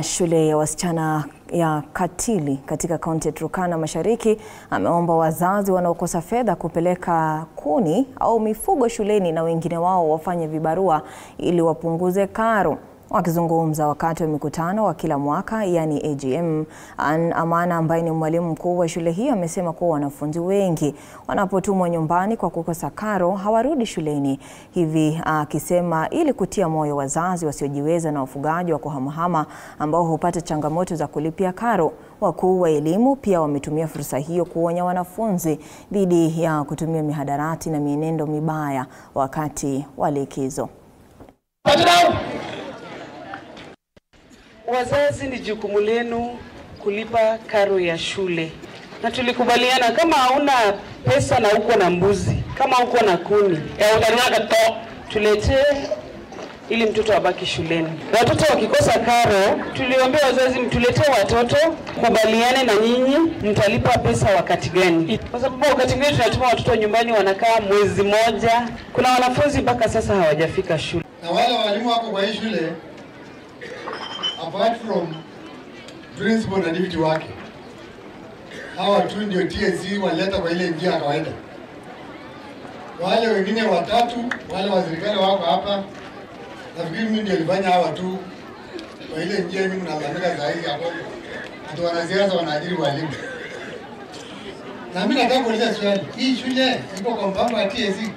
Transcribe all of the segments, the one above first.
Shule ya wasichana ya Katili katika kaunti ya Turkana Mashariki ameomba wazazi wanaokosa fedha kupeleka kuni au mifugo shuleni na wengine wao wafanye vibarua ili wapunguze karo. Wakizungumza wakati wa mikutano wa kila mwaka yani AGM, Ann Amana ambaye ni mwalimu mkuu wa shule hiyo amesema kuwa wanafunzi wengi wanapotumwa nyumbani kwa kukosa karo hawarudi shuleni. Hivi akisema ili kutia moyo wazazi wasiojiweza na wafugaji wa kuhamahama ambao hupata changamoto za kulipia karo, wakuu wa elimu pia wametumia fursa hiyo kuonya wanafunzi dhidi ya kutumia mihadarati na mienendo mibaya wakati wa likizo. Wazazi, ni jukumu lenu kulipa karo ya shule. Na tulikubaliana kama hauna pesa na uko na mbuzi, kama uko na kuni, tuletee ili mtoto abaki shuleni. Watoto wakikosa karo, tuliwaambia wazazi mtuletee watoto, kubaliane na nyinyi mtalipa pesa wakati gani. Kwa sababu wakati mwingine tunatuma watoto nyumbani wanakaa mwezi moja. Kuna wanafunzi mpaka sasa hawajafika shule. Na wale walimu wako kwa hii shule, apart from principal na deputy wake, hawa tu ndio TSC waleta kwa ile njia ya kawaida. Wale wengine watatu, wale wa serikali wako hapa, nafikiri mimi ndio nilifanya hawa tu kwa ile njia mimi mnaangalia zaidi hapo. Ati wanasiasa wanaajiri walimu. Na mimi nataka kuuliza swali, hii shule iko kwa mpango wa TSC?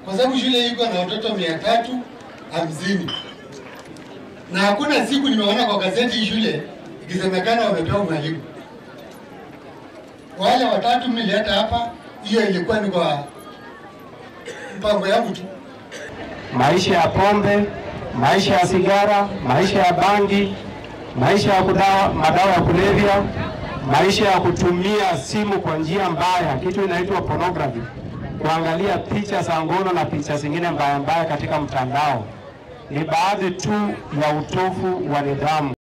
Kwa sababu shule iko na watoto 350. Na hakuna siku nimeona kwa gazeti hii shule ikisemekana wamepewa mwalimu. Wale watatu nilileta hapa, hiyo ilikuwa ni kwa mpango yangu tu. Maisha ya pombe, maisha ya sigara, maisha ya bangi, maisha ya madawa ya kulevya, maisha ya kutumia simu kwa njia mbaya, kitu inaitwa pornography, kuangalia picha za ngono na picha zingine mbaya katika mtandao, ni baadhi tu ya utofu wa nidhamu.